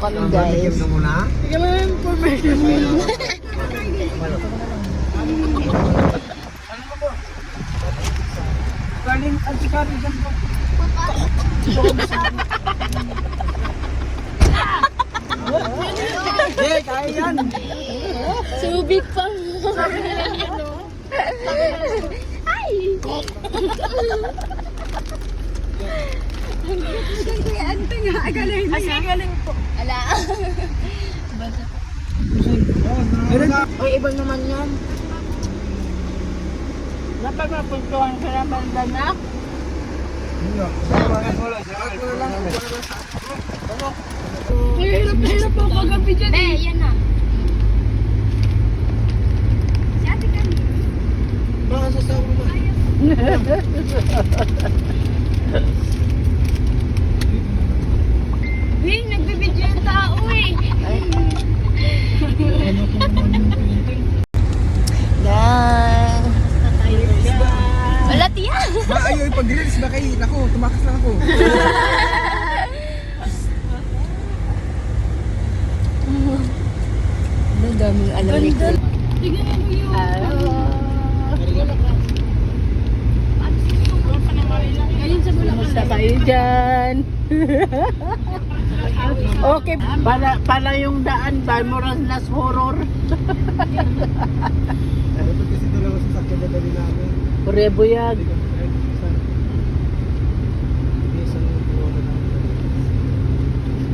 kami guys. Sige lang yung information. Galing ang sikari dyan po. Hey, kaya yan. Subik pa. Ay! Kuya Ante nga, galing niya. Galing po. Ala. Ay, iba naman yan. Napagpapuntuhan ka naman danak. Hirap po kagabi dyan. Yan na. Si Ate Kani. Baka sasawa mo. Wing, nagbibidyo yung tao eh. Yan. Wala tiya. Ayaw ipag-release ba kayo? Naku, tumakas lang ako. Ang daming alam ni Kuya. Tignan mo yun. Ayun sa Bulacan. Kumusta kayo dyan? Okay, pala yung daan ba? Moranas horror. Ano to kasi dalawa sa sakyan na dali namin. Purebuyag. Isang buwan na namin.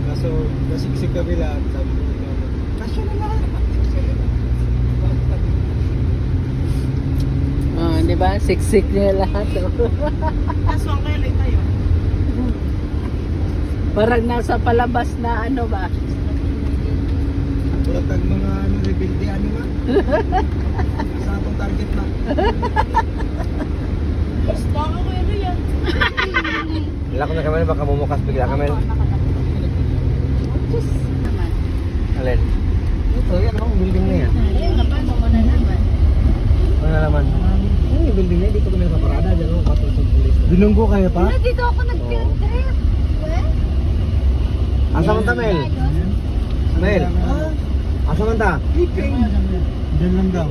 Kaso, nasiksik kami lahat. Sabi ko namin, kasya na lahat. Oh, di ba? Siksik niya lahat. Kaso ang kaya tayo. Parang nasa palabas na ano ba? Tulad ng mga rebuilde anima. Sa atong target na. Basta ako kaya ano yan. Wala ko na kamay, baka mumukas bigla kamay. Alin? Ito, yan ang building na yan. Ayun, napano mo na naman. Ano na naman? Yung building na, hindi ko kami nakaparada. Diyan ako kapag sa police. Binunggo kayo pa? Dito ako nag-field trip. Asa man ta, Mel? Mel? Asa man ta? Diyan lang daw.